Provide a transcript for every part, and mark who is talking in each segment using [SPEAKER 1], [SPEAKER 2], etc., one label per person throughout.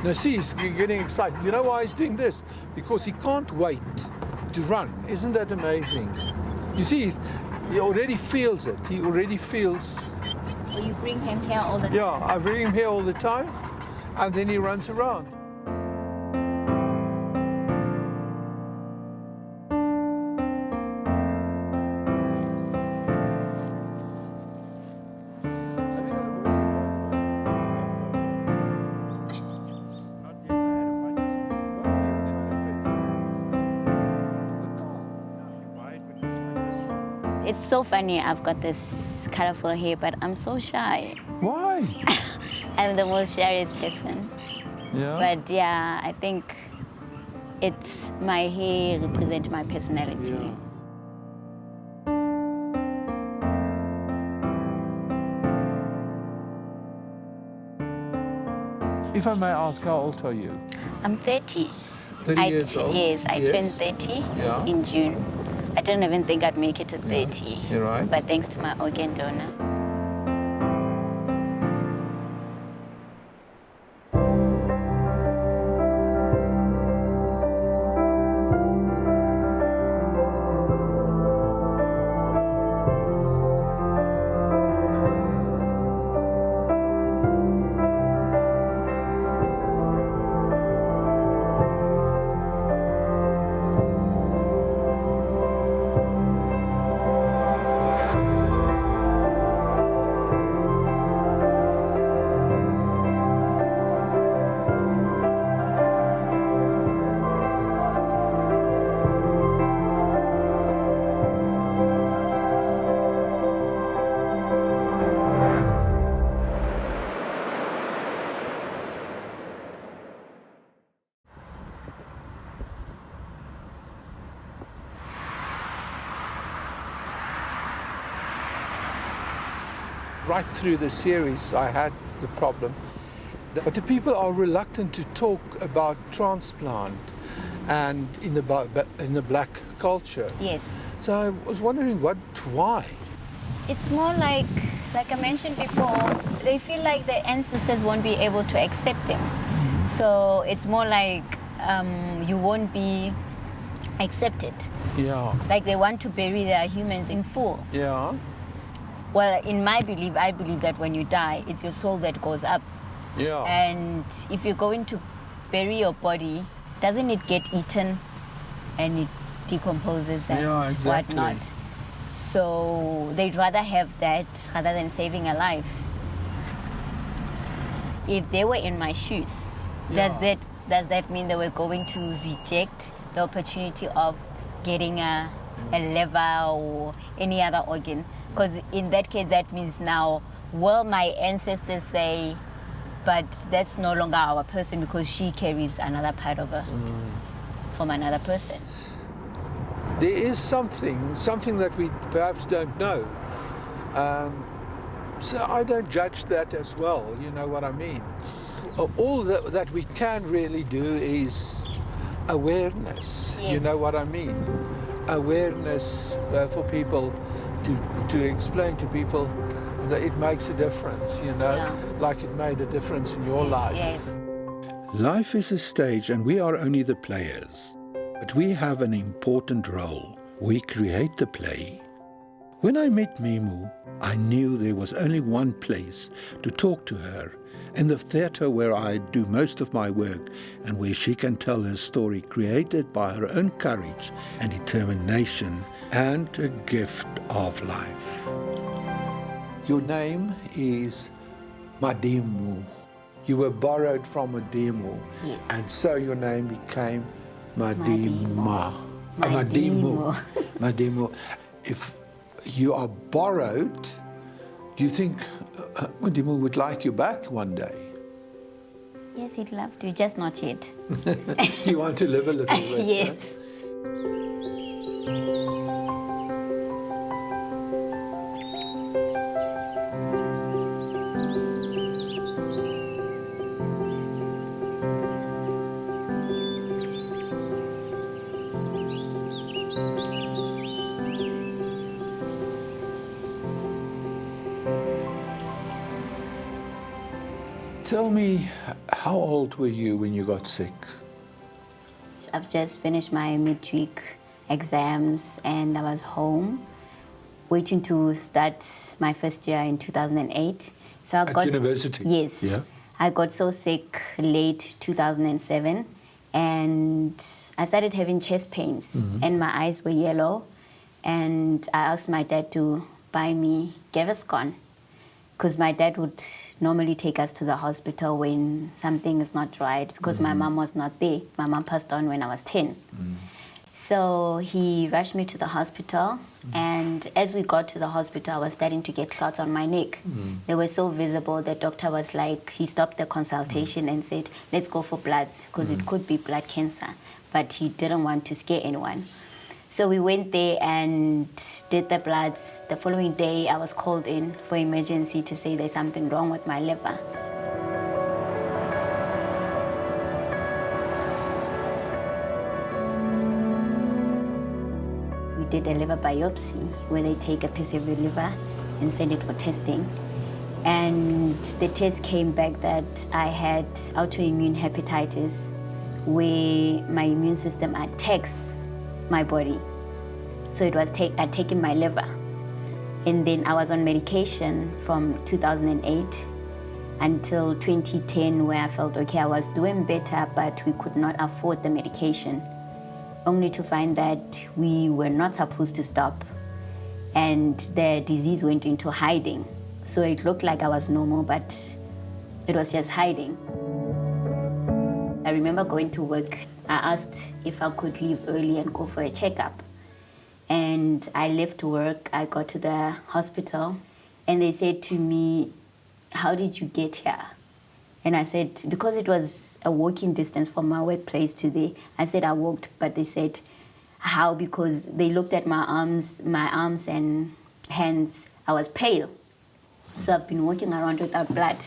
[SPEAKER 1] Now see, he's getting excited. You know why he's doing this? Because he can't wait to run. Isn't that amazing? You see, he already feels it. He already feels...
[SPEAKER 2] Or you bring him here all the time?
[SPEAKER 1] Yeah, I bring him here all the time, and then he runs around.
[SPEAKER 2] It's so funny, I've got this colorful hair, but I'm so shy.
[SPEAKER 1] Why?
[SPEAKER 2] I'm the most shyest person.
[SPEAKER 1] Yeah.
[SPEAKER 2] But yeah, I think my hair represents my personality.
[SPEAKER 1] Yeah. If I may ask, how old are you?
[SPEAKER 2] I'm 30.
[SPEAKER 1] 30 years old?
[SPEAKER 2] Yes, I turned 30 in June. I didn't even think I'd make it to 30.
[SPEAKER 1] You're right.
[SPEAKER 2] But thanks to my organ donor.
[SPEAKER 1] Right through the series, I had the problem. But the people are reluctant to talk about transplant and in the black culture.
[SPEAKER 2] Yes.
[SPEAKER 1] So I was wondering why?
[SPEAKER 2] It's more like I mentioned before, they feel like their ancestors won't be able to accept them. So it's more like you won't be accepted.
[SPEAKER 1] Yeah.
[SPEAKER 2] Like they want to bury their humans in full.
[SPEAKER 1] Yeah.
[SPEAKER 2] Well, in my belief, I believe that when you die, it's your soul that goes up.
[SPEAKER 1] Yeah.
[SPEAKER 2] And if you're going to bury your body, doesn't it get eaten and it decomposes and whatnot? So they'd rather have that rather than saving a life. If they were in my shoes, does that mean they were going to reject the opportunity of getting a liver or any other organ? Because in that case, that means now, will my ancestors say, but that's no longer our person because she carries another part of her from another person?
[SPEAKER 1] There is something that we perhaps don't know. So I don't judge that as well, you know what I mean? All that we can really do is awareness, you know what I mean? Awareness for people to explain to people that it makes a difference, you know, like it made a difference in your life.
[SPEAKER 2] Yes.
[SPEAKER 3] Life is a stage and we are only the players, but we have an important role. We create the play. When I met Mimu, I knew there was only one place to talk to her, in the theatre where I do most of my work and where she can tell her story created by her own courage and determination and a gift of life.
[SPEAKER 1] Your name is Madimo. You were borrowed from Madimo, and so your name became Madimo. Madimo. If you are borrowed, do you think Madimo would like you back one day?
[SPEAKER 2] Yes, he'd love to, just not yet.
[SPEAKER 1] You want to live a little bit?
[SPEAKER 2] Yes.
[SPEAKER 1] Huh? Tell me, how old were you when you got sick?
[SPEAKER 2] I've just finished my matric exams and I was home waiting to start my first year in 2008. So I
[SPEAKER 1] At university?
[SPEAKER 2] Yes.
[SPEAKER 1] Yeah.
[SPEAKER 2] I got so sick late 2007 and I started having chest pains and my eyes were yellow, and I asked my dad to buy me Gaviscon because my dad would normally take us to the hospital when something is not right because my mom was not there. My mom passed on when I was 10. So he rushed me to the hospital, and as we got to the hospital, I was starting to get clots on my neck. They were so visible, the doctor was like, he stopped the consultation and said, let's go for bloods, because it could be blood cancer, but he didn't want to scare anyone. So we went there and did the bloods. The following day, I was called in for emergency to say there's something wrong with my liver. We did a liver biopsy where they take a piece of your liver and send it for testing. And the test came back that I had autoimmune hepatitis, where my immune system attacks my body. So it was I'd taken my liver. And then I was on medication from 2008 until 2010, where I felt, okay, I was doing better, but we could not afford the medication. Only to find that we were not supposed to stop, and the disease went into hiding. So it looked like I was normal, but it was just hiding. I remember going to work. I asked if I could leave early and go for a checkup. And I left work, I got to the hospital, and they said to me, how did you get here? And I said, because it was a walking distance from my workplace to there, I said I walked, but they said, how? Because they looked at my arms and hands, I was pale. So I've been walking around without blood.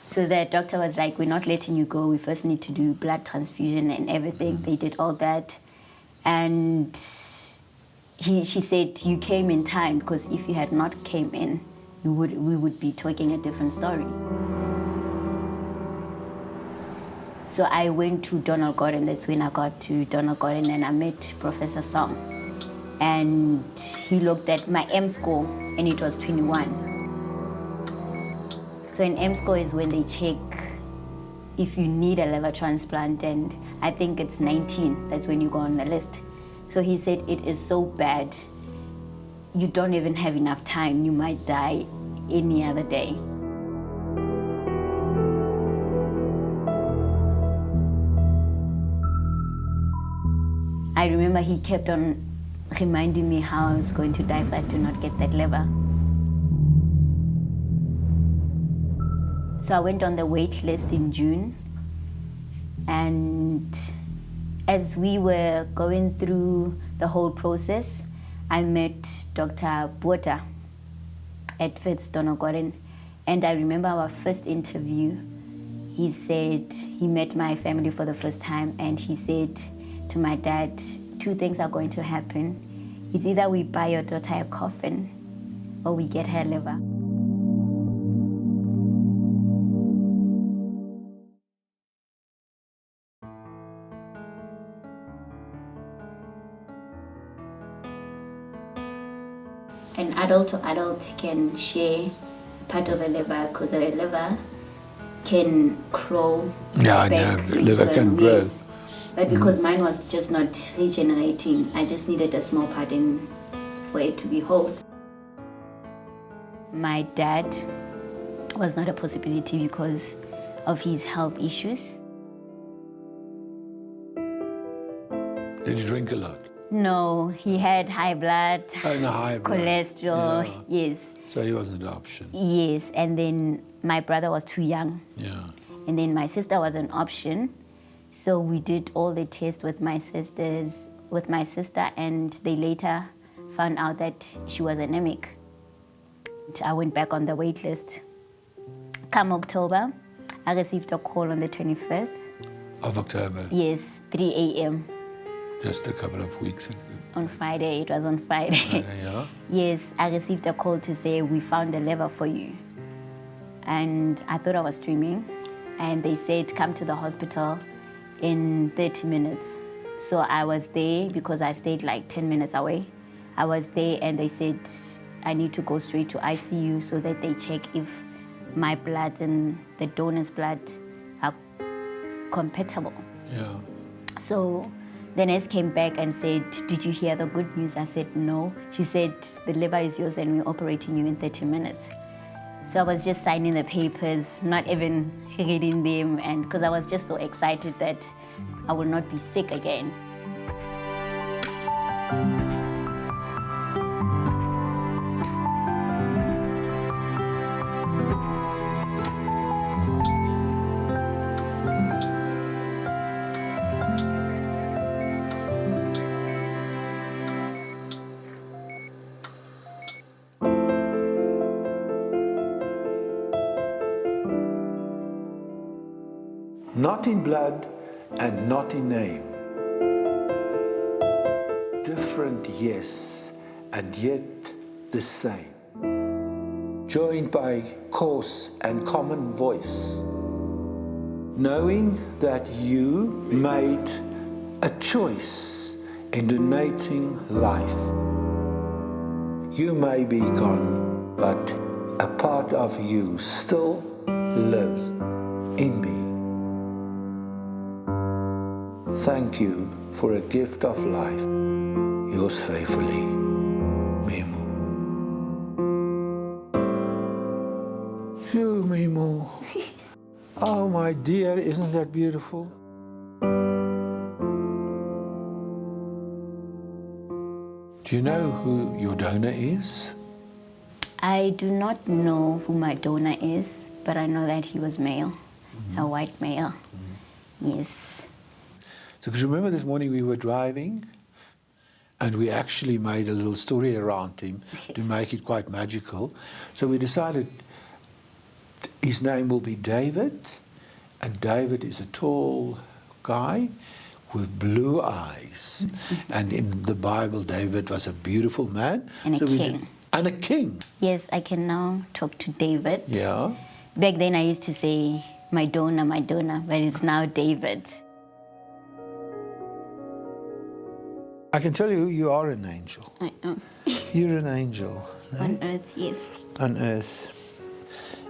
[SPEAKER 2] So the doctor was like, we're not letting you go, we first need to do blood transfusion and everything. They did all that. And she said, you came in time, because if you had not came in, we would be talking a different story. So I went to Donald Gordon. That's when I got to Donald Gordon and I met Professor Song. And he looked at my M score and it was 21. So an M score is when they check if you need a liver transplant, and I think it's 19. That's when you go on the list. So he said, it is so bad, you don't even have enough time. You might die any other day. I remember he kept on reminding me how I was going to die if I do not get that liver. So I went on the wait list in June, and as we were going through the whole process, I met Dr. Bota at Wits Donald Gordon, and I remember our first interview. He said he met my family for the first time, and he said to my dad, two things are going to happen. It's either we buy your daughter a coffin or we get her liver. An adult to adult can share part of a liver, because a liver can grow.
[SPEAKER 1] Yeah, I know, liver can grow.
[SPEAKER 2] Yes. But because mine was just not regenerating, I just needed a small part for it to be whole. My dad was not a possibility because of his health issues.
[SPEAKER 1] Did you drink a lot?
[SPEAKER 2] No, he had high blood,
[SPEAKER 1] High blood.
[SPEAKER 2] cholesterol,
[SPEAKER 1] Yeah.
[SPEAKER 2] yes.
[SPEAKER 1] So he was an option.
[SPEAKER 2] Yes, and then my brother was too young.
[SPEAKER 1] Yeah.
[SPEAKER 2] And then my sister was an option. So we did all the tests with my sister, and they later found out that she was anemic. I went back on the wait list. Come October, I received a call on the 21st.
[SPEAKER 1] Of October?
[SPEAKER 2] Yes, 3 a.m.
[SPEAKER 1] Just a couple of weeks ago.
[SPEAKER 2] On Friday, it was on Friday.
[SPEAKER 1] Yeah.
[SPEAKER 2] Yes, I received a call to say, we found a liver for you. and I thought I was dreaming. And they said, come to the hospital in 30 minutes. So I was there because I stayed like 10 minutes away. I was there and they said, I need to go straight to ICU so that they check if my blood and the donor's blood are compatible.
[SPEAKER 1] Yeah.
[SPEAKER 2] So the nurse came back and said, did you hear the good news? I said, no. She said, the liver is yours and we're operating you in 30 minutes. So I was just signing the papers, not even reading them, and because I was just so excited that I will not be sick again.
[SPEAKER 3] Not in blood and not in name. Different, yes, and yet the same. Joined by coarse and common voice. Knowing that you made a choice in donating life. You may be gone, but a part of you still lives in me. Thank you for a gift of life. Yours faithfully, Mimo.
[SPEAKER 1] Phew, Mimo. Oh, my dear, isn't that beautiful? Do you know who your donor is?
[SPEAKER 2] I do not know who my donor is, but I know that he was male, a white male. Yes.
[SPEAKER 1] So, because remember this morning we were driving and we actually made a little story around him to make it quite magical. So we decided his name will be David, and David is a tall guy with blue eyes. And in the Bible, David was a beautiful man.
[SPEAKER 2] And a king.
[SPEAKER 1] And a king.
[SPEAKER 2] Yes, I can now talk to David.
[SPEAKER 1] Yeah.
[SPEAKER 2] Back then I used to say, my donor, but it's now David.
[SPEAKER 1] I can tell you, you are an angel.
[SPEAKER 2] I am.
[SPEAKER 1] You're an angel.
[SPEAKER 2] On earth, yes.
[SPEAKER 1] On earth.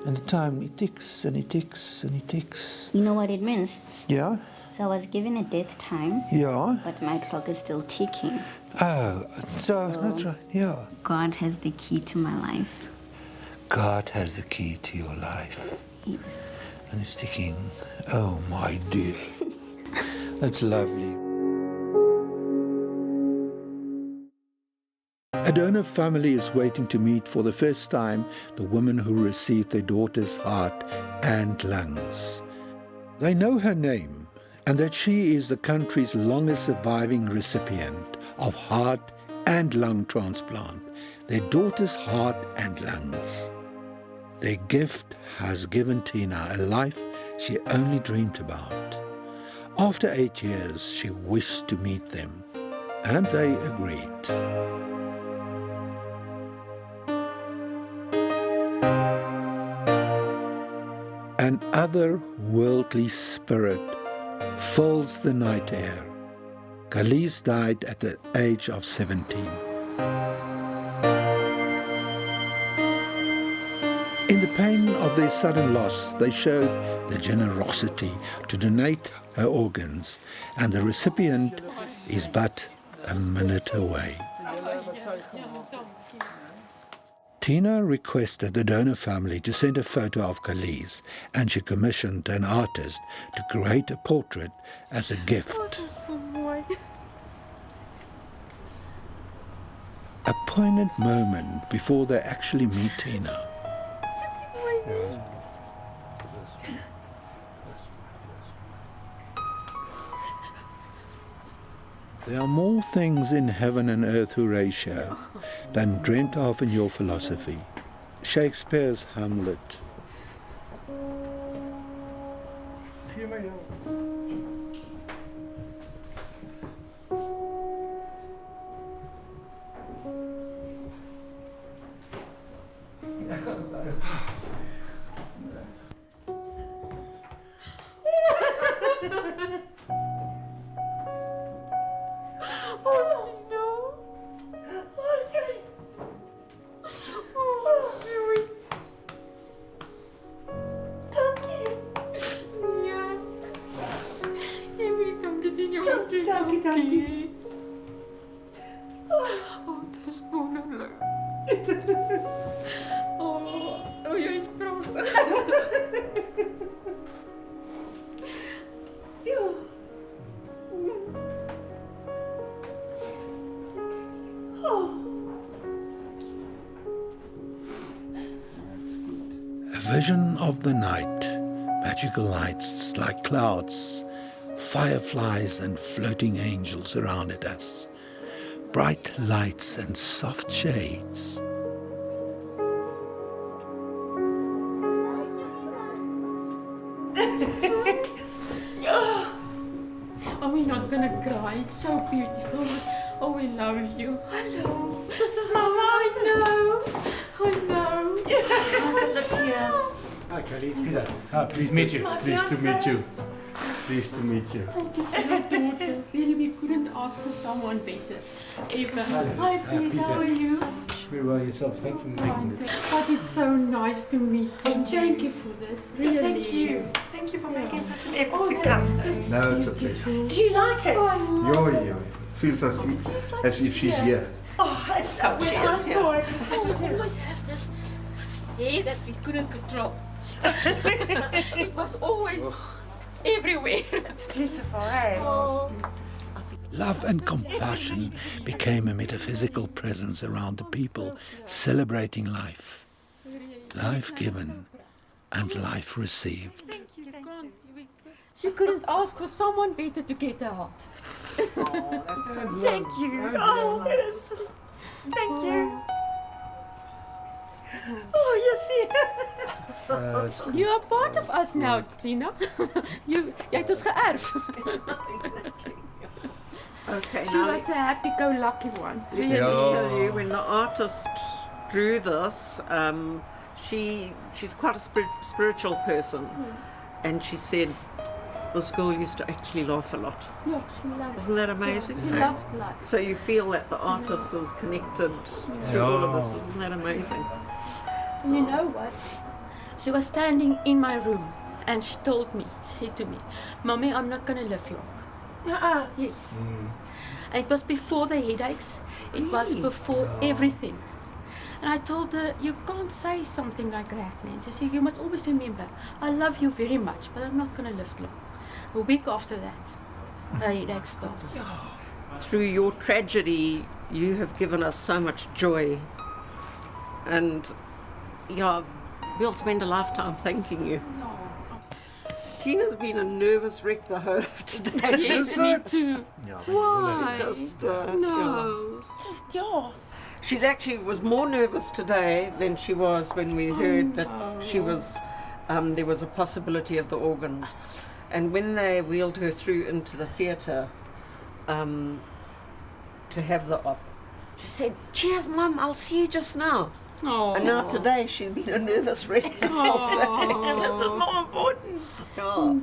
[SPEAKER 1] And the time, it ticks and it ticks and it ticks.
[SPEAKER 2] You know what it means?
[SPEAKER 1] Yeah?
[SPEAKER 2] So I was given a death time,
[SPEAKER 1] Yeah.
[SPEAKER 2] but my clock is still ticking.
[SPEAKER 1] Oh, so that's right, yeah.
[SPEAKER 2] God has the key to my life.
[SPEAKER 1] God has the key to your life.
[SPEAKER 2] Yes.
[SPEAKER 1] And it's ticking. Oh, my dear. That's lovely.
[SPEAKER 3] A donor family is waiting to meet for the first time the woman who received their daughter's heart and lungs. They know her name and that she is the country's longest surviving recipient of heart and lung transplant, their daughter's heart and lungs. Their gift has given Tina a life she only dreamed about. After 8 years, she wished to meet them, and they agreed. An otherworldly spirit fills the night air. Khalees died at the age of 17. In the pain of their sudden loss, they showed the generosity to donate her organs, and the recipient is but a minute away. Tina requested the donor family to send a photo of Khalees, and she commissioned an artist to create a portrait as a gift. A poignant moment before they actually meet Tina. There are more things in heaven and earth, Horatio, than dreamt of in your philosophy. Shakespeare's Hamlet.
[SPEAKER 4] Oh, Tino. Oh, sorry. Oh, sweet. Dankie. Ja. Jy moet die dankie sê, jou. Dankie. Oh, dit is wonderlik. Oh, jy is pragtig.
[SPEAKER 3] A vision of the night, magical lights like clouds, fireflies and floating angels surrounded us, bright lights and soft shades.
[SPEAKER 4] Oh, we're not gonna cry. It's so beautiful. Oh, we love you. Hello. This is Mama. I know. Look at the tears.
[SPEAKER 5] Hi, Kelly. Peter. Pleased to meet you. Pleased to meet you. Pleased to meet you.
[SPEAKER 4] Thank you for your daughter. Really, we couldn't ask for someone better. Eva. Hi, Peter. How are you?
[SPEAKER 5] Very well yourself. Thank you for making it.
[SPEAKER 4] But it's so nice to meet you. And thank you for this. Really.
[SPEAKER 6] Thank you. Thank you for making such an effort to come.
[SPEAKER 5] No, it's a pleasure.
[SPEAKER 6] Do you like it?
[SPEAKER 5] Yo. Feels as if she's here.
[SPEAKER 6] Oh, I can't wait. I'm so excited.
[SPEAKER 4] We always have this hair that we couldn't control. It was always everywhere.
[SPEAKER 6] It's beautiful, eh?
[SPEAKER 4] Oh.
[SPEAKER 3] Love and compassion became a metaphysical presence around the people, celebrating life, life given and life received.
[SPEAKER 4] She couldn't ask for someone better to get her heart.
[SPEAKER 6] Thank you. Oh, that is just... Thank you. Oh, yes,
[SPEAKER 4] You are part of us now, Tina. Jy het ons geërf.
[SPEAKER 7] Okay,
[SPEAKER 4] She
[SPEAKER 7] now
[SPEAKER 4] was a happy-go-lucky one.
[SPEAKER 7] let me just tell you, when the artist drew this, she's quite a spiritual person, and she said this girl used to actually laugh a lot.
[SPEAKER 4] Yeah, she loved.
[SPEAKER 7] Isn't that amazing?
[SPEAKER 4] She loved life.
[SPEAKER 7] So you feel that the artist is connected to all of this. Isn't that amazing?
[SPEAKER 4] And you know what? She was standing in my room, and she said to me, "Mommy, I'm not going to live long." Yes. And it was before the headaches. It was before everything. And I told her, "You can't say something like that, Nancy. She said, "You must always remember, I love you very much, but I'm not going to live long." A week after that, the headache starts.
[SPEAKER 7] Through your tragedy, you have given us so much joy, and we'll spend a lifetime thanking you. Tina's been a nervous wreck the whole of today.
[SPEAKER 4] Yes, me too. Why?
[SPEAKER 7] Just
[SPEAKER 4] No.
[SPEAKER 6] Just, yeah.
[SPEAKER 7] She's actually was more nervous today than she was when we heard that she was. There was a possibility of the organs, and when they wheeled her through into the theatre to have the op, she said, "Cheers, Mum, I'll see you just now."
[SPEAKER 4] Oh.
[SPEAKER 7] And now today she's been a nervous wreck the whole day.
[SPEAKER 6] And this is more important.
[SPEAKER 7] Oh,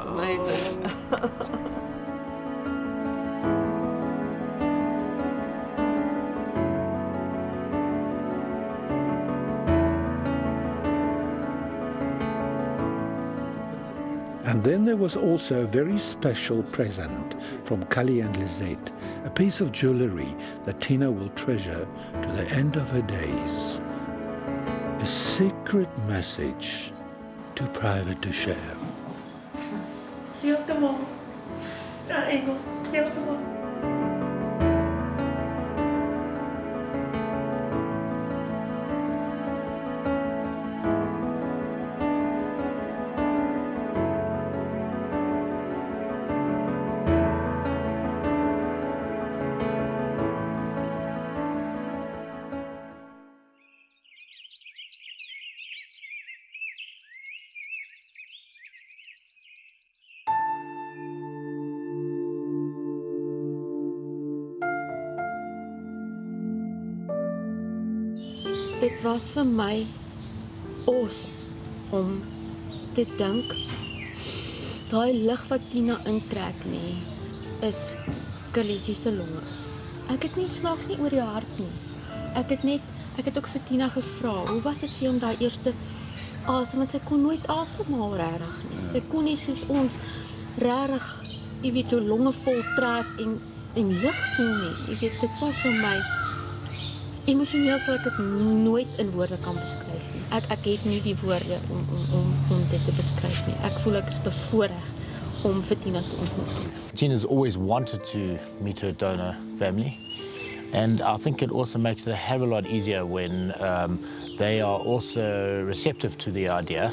[SPEAKER 7] amazing.
[SPEAKER 3] And then there was also a very special present from Cully and Lisette, a piece of jewellery that Tina will treasure to the end of her days. A secret message, too private to share.
[SPEAKER 6] Deel te mooi. Ja, Engel. Deel te mooi.
[SPEAKER 4] Dit was vir my awesome om te dink Daai lug wat Tina intrek nie, is Carlisi se longe. Ek het nie snaaks nie oor die hart nie. Ek het ook vir Tina gevra, hoe was dit vir jou om daai eerste asem, want sy kon nooit asemhaal regtig nie. Sy kon nie soos ons regtig, jy weet, jou longe vol trek en lug voel nie. Jy weet, dit was vir my emosioneel sal ek dit nooit in woorde kan beskryf nie. Ek het nie die woorde om dit te beskryf nie. Ek voel ek is bevoorreg om vir Tina te ontmoet.
[SPEAKER 8] Tina's always wanted to meet her donor family, and I think it also makes it a hell of a lot easier when they are also receptive to the idea.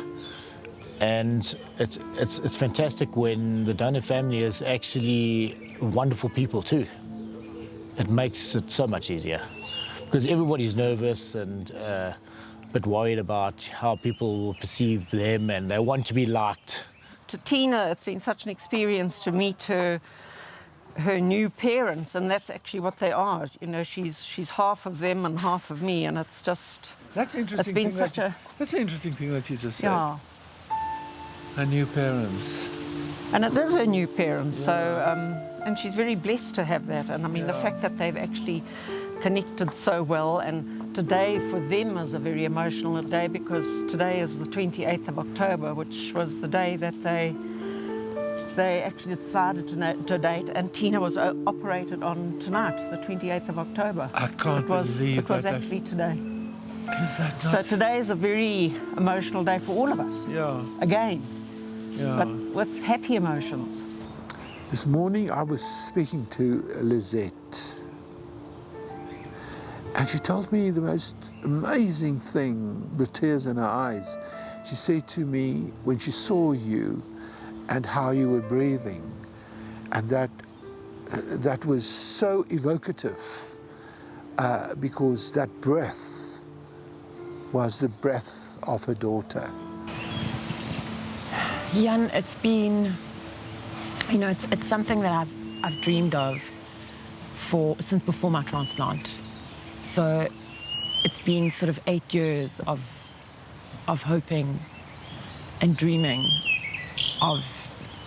[SPEAKER 8] And it's fantastic when the donor family is actually wonderful people too. It makes it so much easier, because everybody's nervous and a bit worried about how people will perceive them, and they want to be liked.
[SPEAKER 7] To Tina, it's been such an experience to meet her new parents, and that's actually what they are. You know, she's half of them and half of me, and it's just...
[SPEAKER 1] That's interesting. That's an interesting thing that you just said.
[SPEAKER 7] Yeah.
[SPEAKER 1] Her new parents.
[SPEAKER 7] And it is her new parents, so and she's very blessed to have that. And I mean, the fact that they've actually connected so well, and today for them is a very emotional day, because today is the 28th of October, which was the day that they actually decided to date, and Tina was operated on tonight, the 28th of October.
[SPEAKER 1] I can't believe
[SPEAKER 7] it was actually today.
[SPEAKER 1] Is that not?
[SPEAKER 7] So today is a very emotional day for all of us.
[SPEAKER 1] Yeah.
[SPEAKER 7] Again.
[SPEAKER 1] Yeah.
[SPEAKER 7] But with happy emotions.
[SPEAKER 1] This morning I was speaking to Lizette, and she told me the most amazing thing with tears in her eyes. She said to me, when she saw you and how you were breathing, and that was so evocative, because that breath was the breath of her daughter.
[SPEAKER 6] Jan, it's been, you know, it's something that I've dreamed of since before my transplant. So it's been sort of 8 years of hoping and dreaming of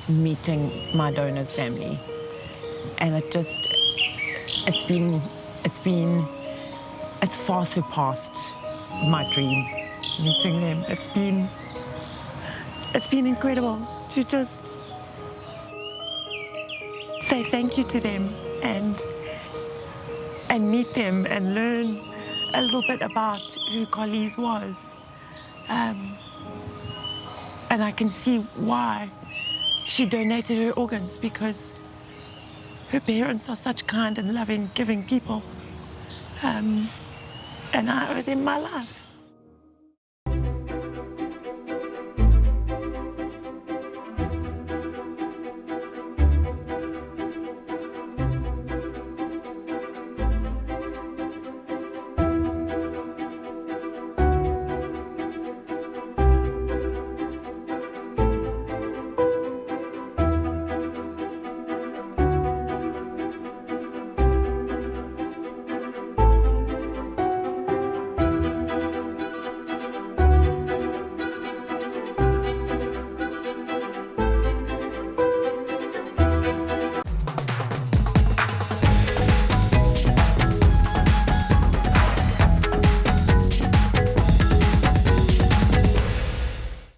[SPEAKER 6] meeting my donor's family, and it's far surpassed my dream, meeting them. It's been incredible to just say thank you to them and meet them and learn a little bit about who Carlise was. And I can see why she donated her organs, because her parents are such kind and loving, giving people. And I owe them my life.